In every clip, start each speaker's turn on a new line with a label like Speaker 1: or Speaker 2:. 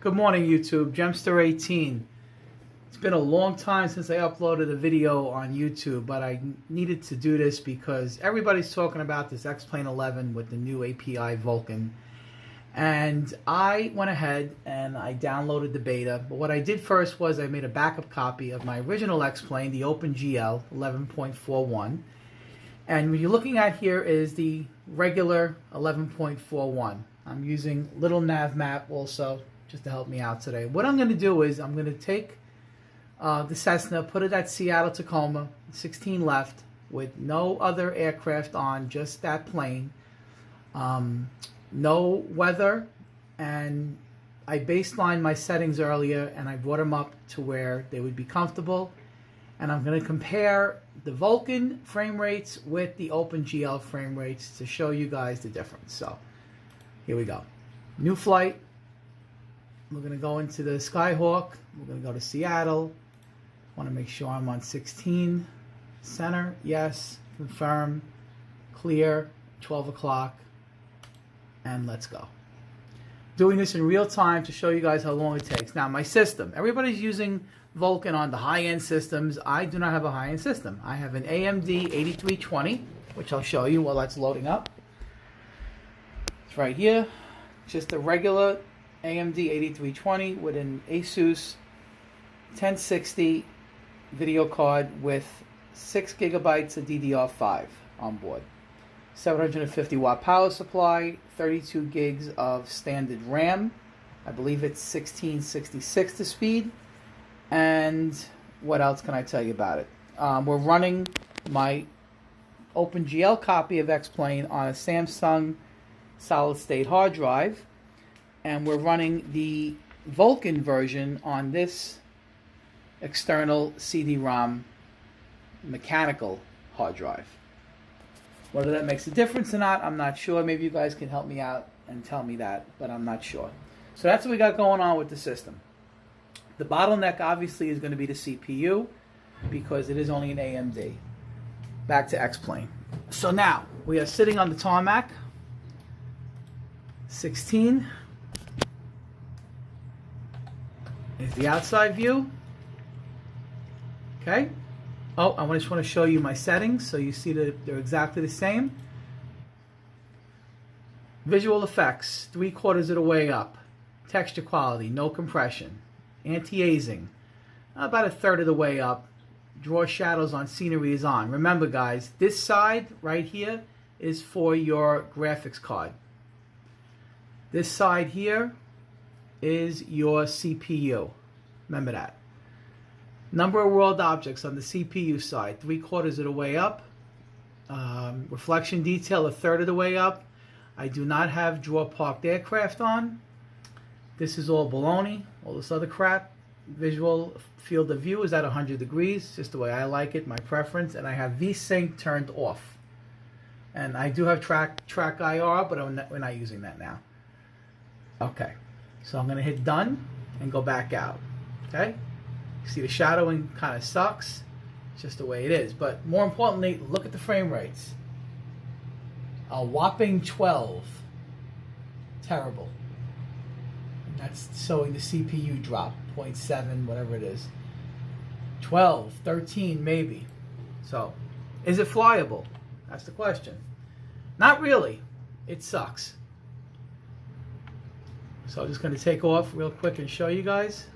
Speaker 1: Good morning, YouTube. Gemster18. It's been a long time since I uploaded a video on YouTube, but I needed to do this because everybody's talking about this X-Plane 11 with the new API VULKAN. And I went ahead and I downloaded the beta. But what I did first was I made a backup copy of my original X-Plane, the OpenGL 11.41. And what you're looking at here is the regular 11.41. I'm using Little Nav Map also just to help me out today. What I'm going to do is I'm going to take the Cessna, put it at Seattle, Tacoma, 16 left, with no other aircraft on, just that plane. No weather, and I baselined my settings earlier and I brought them up to where they would be comfortable. And I'm going to compare the VULKAN frame rates with the OpenGL frame rates to show you guys the difference. So here we go. New flight. We're going to go into the Skyhawk. We're going to go to Seattle. Want to make sure I'm on 16. Center, yes. Confirm. Clear. 12 o'clock. And let's go. Doing this in real time to show you guys how long it takes. Now, my system. Everybody's using VULKAN on the high-end systems. I do not have a high-end system. I have an AMD 8320, which I'll show you while that's loading up. It's right here. Just a regular AMD 8320 with an Asus 1060 video card with 6 gigabytes of DDR5 on board. 750 watt power supply, 32 gigs of standard RAM. I believe it's 1666 to speed. And what else can I tell you about it? We're running my OpenGL copy of X-Plane on a Samsung solid state hard drive. And we're running the VULKAN version on this external CD-ROM mechanical hard drive. Whether that makes a difference or not, I'm not sure. Maybe you guys can help me out and tell me that, but I'm not sure. So that's what we got going on with the system. The bottleneck obviously is going to be the CPU because it is only an AMD. Back to X-Plane. So now we are sitting on the tarmac. 16 is the outside view. Okay. Oh, I just want to show you my settings so you see that they're exactly the same. Visual effects, 3/4 of the way up. Texture quality, no compression. Anti-aliasing, about 1/3 of the way up. Draw shadows on scenery is on. Remember guys, this side right here is for your graphics card. This side here is your CPU. Remember that. Number of world objects on the CPU side, 3/4 of the way up. Reflection detail, 1/3 of the way up. I do not have draw parked aircraft on. This is all baloney, all this other crap. Visual field of view is at 100 degrees, just the way I like it, my preference. And I have VSync turned off. And I do have track IR, but we're not using that now. Okay, so I'm going to hit done and go back out. Okay, see the shadowing kind of sucks. It's just the way it is. But more importantly, look at the frame rates. A whopping 12. Terrible. And that's showing the CPU drop, 0.7, whatever it is. 12, 13 maybe. So, is it flyable? That's the question. Not really. It sucks. So I'm just going to take off real quick and show you guys.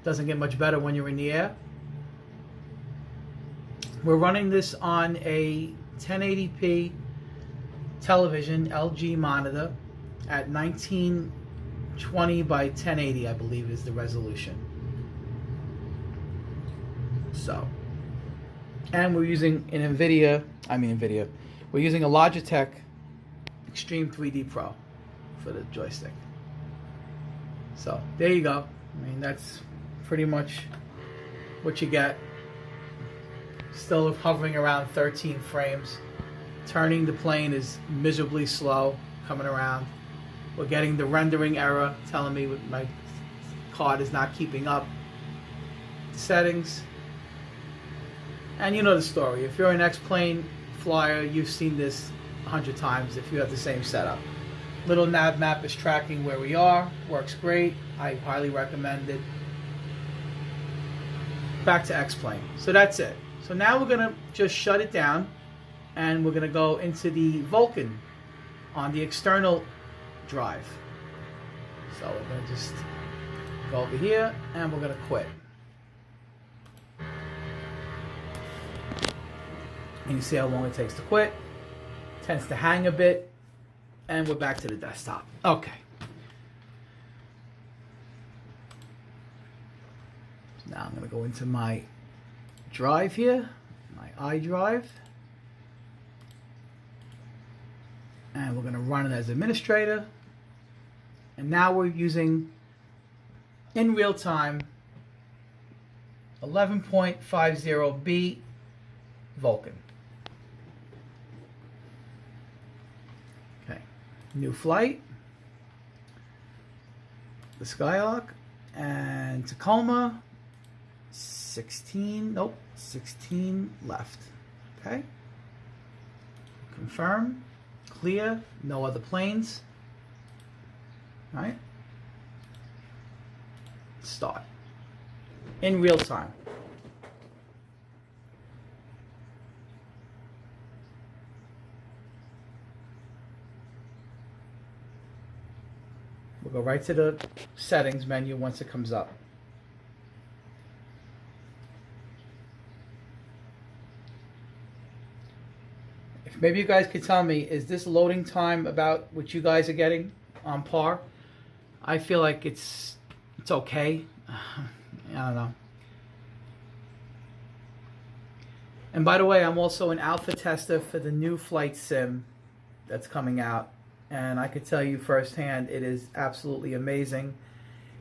Speaker 1: Doesn't get much better when you're in the air. We're running this on a 1080p television, LG monitor, at 1920 by 1080, I believe is the resolution. So, and we're using an Nvidia, we're using a Logitech Extreme 3D Pro for the joystick. So, there you go. I mean, that's pretty much what you get. Still hovering around 13 frames. Turning the plane is miserably slow coming around. We're getting the rendering error telling me my card is not keeping up. Settings. And you know the story. If you're an X-Plane flyer, you've seen this 100 times if you have the same setup. Little nav map is tracking where we are. Works great. I highly recommend it. Back to X-Plane. So that's it. So now we're going to just shut it down, and we're going to go into the Vulkan on the external drive. So we're going to just go over here, and we're going to quit. And you see how long it takes to quit. Tends to hang a bit. And we're back to the desktop. Okay. So now I'm going to go into my drive here, my iDrive. And we're going to run it as administrator. And now we're using, in real time, 11.50B VULKAN. Okay, new flight, the Skyhawk, and Tacoma, 16 left. Okay, confirm, clear, no other planes. All right, start in real time. We'll go right to the settings menu once it comes up. If maybe you guys could tell me, is this loading time about what you guys are getting on par? I feel like it's okay. I don't know. And by the way, I'm also an alpha tester for the new flight sim that's coming out. And I could tell you firsthand, it is absolutely amazing.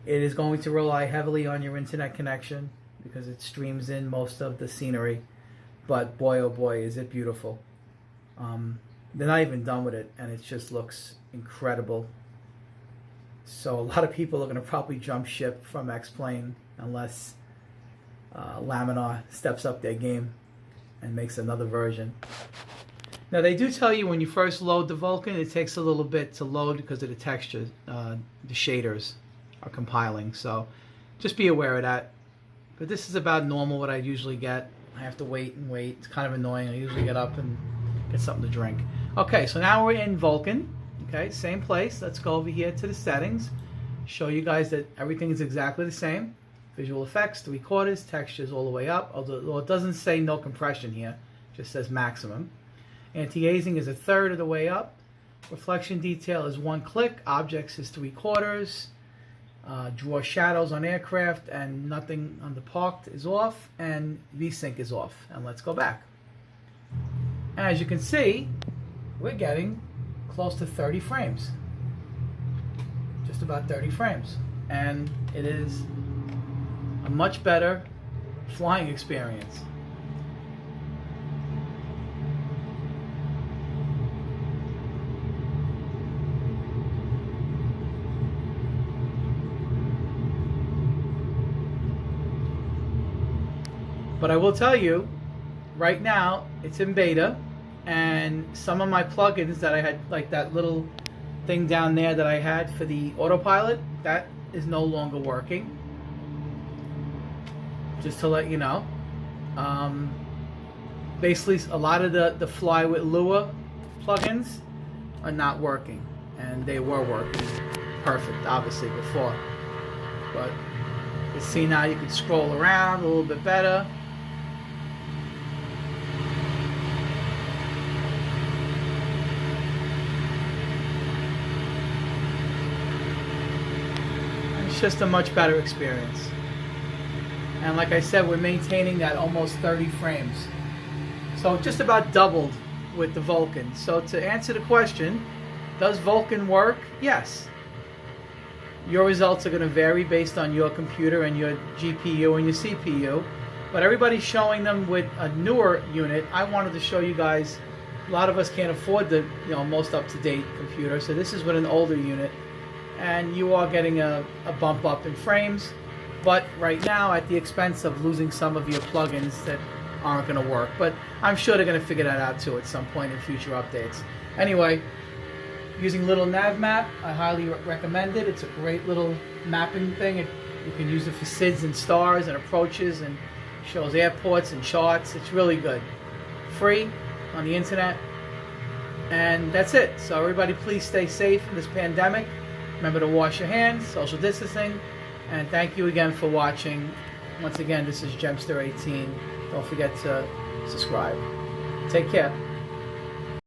Speaker 1: It is going to rely heavily on your internet connection because it streams in most of the scenery. But boy, oh boy, is it beautiful. They're not even done with it, and it just looks incredible. So a lot of people are going to probably jump ship from X-Plane unless Laminar steps up their game and makes another version. Now they do tell you when you first load the Vulkan, it takes a little bit to load because of the texture. The shaders are compiling, so just be aware of that. But this is about normal what I usually get. I have to wait and wait. It's kind of annoying. I usually get up and get something to drink. Okay, so now we're in Vulkan. Okay, same place. Let's go over here to the settings. Show you guys that everything is exactly the same. Visual effects, 3/4, textures all the way up. Although it doesn't say no compression here, it just says maximum. Anti-aging is 1/3 of the way up. Reflection detail is 1 click. Objects is 3/4. Draw shadows on aircraft and nothing on the parked is off. And VSync is off. And let's go back. As you can see, we're getting close to 30 frames. Just about 30 frames. And it is a much better flying experience. But I will tell you, right now, it's in beta, and some of my plugins that I had, like that little thing down there that I had for the autopilot, that is no longer working. Just to let you know. Basically, a lot of the Fly with Lua plugins are not working, and they were working perfect, obviously, before. But you see now you can scroll around a little bit better. It's just a much better experience. And like I said, we're maintaining that almost 30 frames. So just about doubled with the Vulkan. So to answer the question, does Vulkan work? Yes. Your results are going to vary based on your computer and your GPU and your CPU. But everybody's showing them with a newer unit. I wanted to show you guys, a lot of us can't afford the most up-to-date computer. So this is with an older unit. And you are getting a bump up in frames, but right now at the expense of losing some of your plugins that aren't going to work. But I'm sure they're going to figure that out too at some point in future updates. Anyway, using little nav map. I highly recommend it. It's a great little mapping thing. You can use it for SIDS and stars and approaches, and shows airports and charts. It's really good. Free on the internet. And that's it. So everybody, please stay safe in this pandemic. Remember to wash your hands, social distancing, and thank you again for watching. Once again, this is Gemster18. Don't forget to subscribe. Take care.